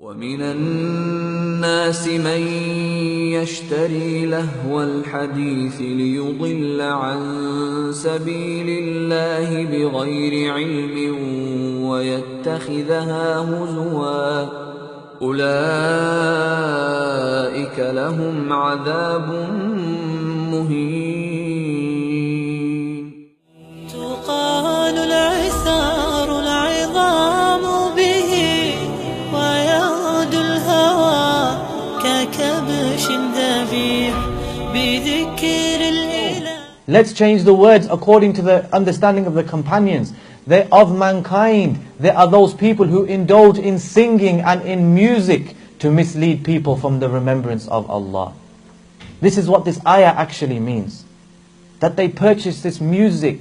ومن الناس من يشتري لهو الحديث ليضل عن سبيل الله بغير علم ويتخذها هزوا أولئك لهم عذاب مهين. تقال العثار العظام به ويغدو الهوى ككبش ذبيح بذكر الإله. Let's change the words according to the understanding of the companions. They're of mankind. There are those people who indulge in singing and in music to mislead people from the remembrance of Allah. This is what this ayah actually means. That they purchase this music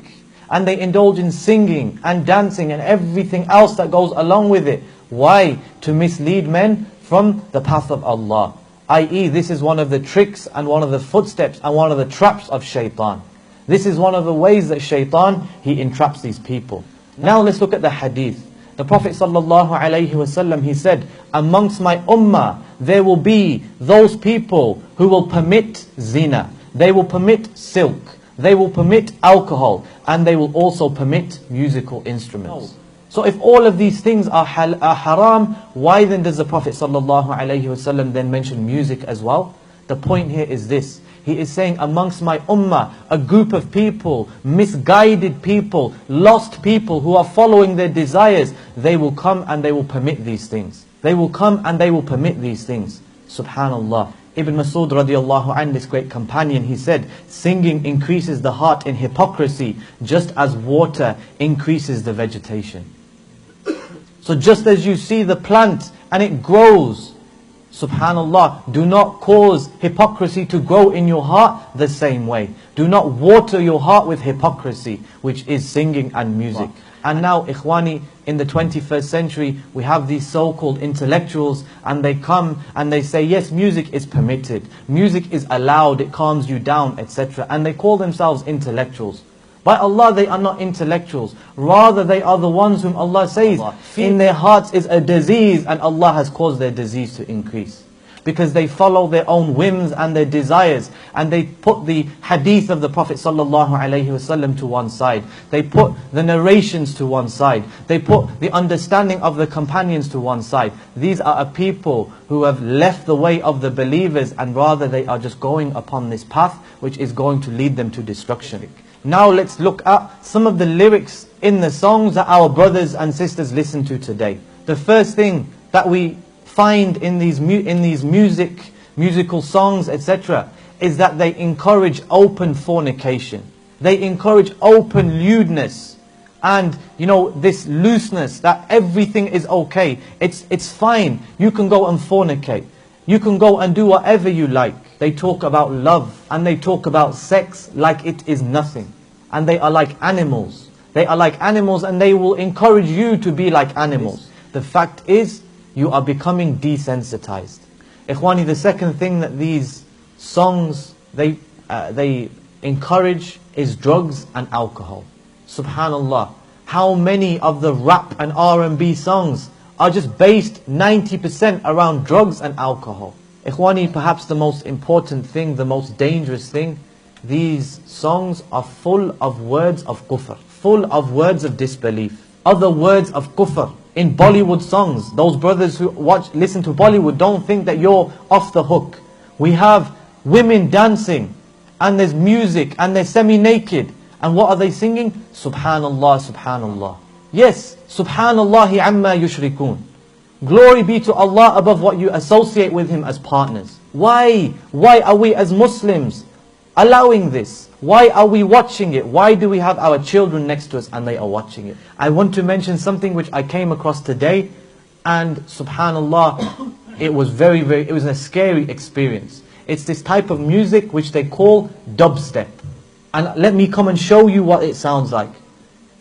and they indulge in singing and dancing and everything else that goes along with it. Why? To mislead men from the path of Allah. I.e., this is one of the tricks and one of the footsteps and one of the traps of shaitan. This is one of the ways that shaitan, he entraps these people. Now let's look at the hadith. The Prophet ﷺ, he said, amongst my ummah, there will be those people who will permit zina. They will permit silk. They will permit alcohol. And they will also permit musical instruments. So if all of these things are haram, why then does the Prophet ﷺ then mention music as well? The point here is this. He is saying amongst my ummah, a group of people, misguided people, lost people who are following their desires, they will come and they will permit these things. They will come and they will permit these things. Subhanallah. Ibn Mas'ud radiallahu anhu, this great companion, he said, singing increases the heart in hypocrisy, just as water increases the vegetation. So just as you see the plant and it grows, subhanallah, do not cause hypocrisy to grow in your heart the same way. Do not water your heart with hypocrisy, which is singing and music. And now, ikhwani, in the 21st century, we have these so-called intellectuals, and they come and they say, yes, music is permitted. Music is allowed, it calms you down, etc. And they call themselves intellectuals. By Allah, they are not intellectuals. Rather, they are the ones whom Allah says, in their hearts is a disease, and Allah has caused their disease to increase. Because they follow their own whims and their desires, and they put the hadith of the Prophet ﷺ to one side. They put the narrations to one side. They put the understanding of the companions to one side. These are a people who have left the way of the believers, and rather they are just going upon this path which is going to lead them to destruction. Now let's look at some of the lyrics in the songs that our brothers and sisters listen to today. The first thing that we find in these musical songs, etc., is that they encourage open fornication. They encourage open lewdness. And, this looseness, that everything is okay. It's fine. You can go and fornicate. You can go and do whatever you like. They talk about love and they talk about sex like it is nothing. And they are like animals. They are like animals and they will encourage you to be like animals. The fact is, you are becoming desensitized. Ikhwani, the second thing that these songs, they encourage is drugs and alcohol. Subhanallah. How many of the rap and R&B songs are just based 90% around drugs and alcohol? Ikhwani, perhaps the most important thing, the most dangerous thing, these songs are full of words of kufr, full of words of disbelief, other words of kufr. In Bollywood songs, those brothers who listen to Bollywood, don't think that you're off the hook. We have women dancing, and there's music, and they're semi-naked. And what are they singing? Subhanallah, Subhanallah. Yes, Subhanallahi amma yushrikun. Glory be to Allah above what you associate with Him as partners. Why? Why are we as Muslims allowing this? Why are we watching it? Why do we have our children next to us and they are watching it? I want to mention something which I came across today, and subhanallah, it was it was a scary experience. It's this type of music which they call dubstep. And let me come and show you what it sounds like.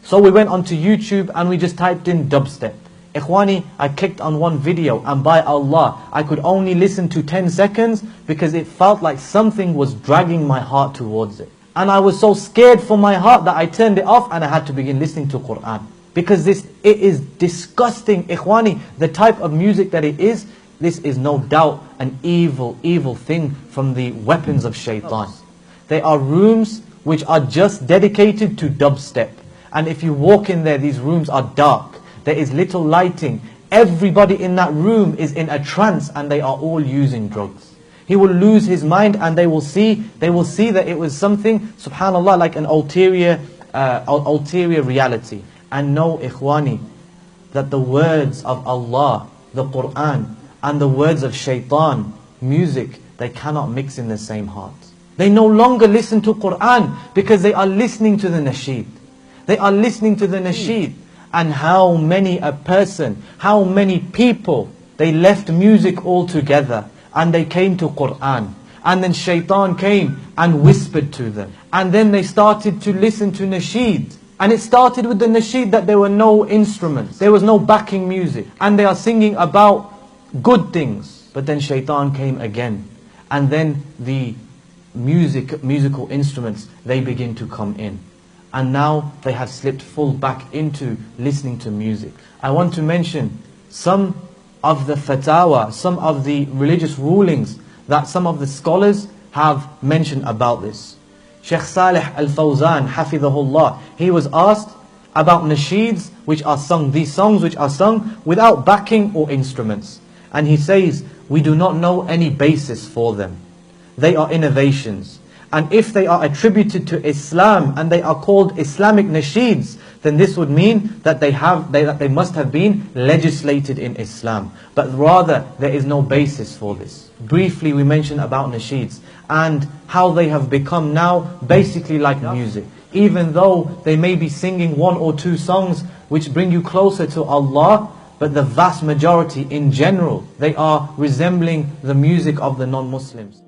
So we went onto YouTube and we just typed in dubstep. Ikhwani, I clicked on one video and by Allah, I could only listen to 10 seconds because it felt like something was dragging my heart towards it. And I was so scared for my heart that I turned it off and I had to begin listening to Quran. Because it is disgusting, ikhwani. The type of music that it is, this is no doubt an evil thing from the weapons of shaitan. They are rooms which are just dedicated to dubstep. And if you walk in there, these rooms are dark. There is little lighting. Everybody in that room is in a trance and they are all using drugs. He will lose his mind and they will see that it was something, subhanallah, like an ulterior reality. And know, ikhwani, that the words of Allah, the Quran, and the words of shaitan, music, they cannot mix in the same heart. They no longer listen to Quran because they are listening to the nasheed. They are listening to the nasheed. And how many people, they left music altogether and they came to Quran. And then shaitan came and whispered to them. And then they started to listen to nasheed. And it started with the nasheed that there were no instruments. There was no backing music. And they are singing about good things. But then shaitan came again. And then the musical instruments, they begin to come in. And now they have slipped full back into listening to music. I want to mention some of the fatwa, some of the religious rulings that some of the scholars have mentioned about this. Sheikh Salih Al-Fawzan, Hafidhahullah, he was asked about nasheeds which are sung, these songs which are sung without backing or instruments. And he says, we do not know any basis for them. They are innovations. And if they are attributed to Islam and they are called Islamic nasheeds, then this would mean that they must have been legislated in Islam. But rather, there is no basis for this. Briefly, we mentioned about nasheeds and how they have become now basically like music. Even though they may be singing one or two songs which bring you closer to Allah, but the vast majority in general, they are resembling the music of the non-Muslims.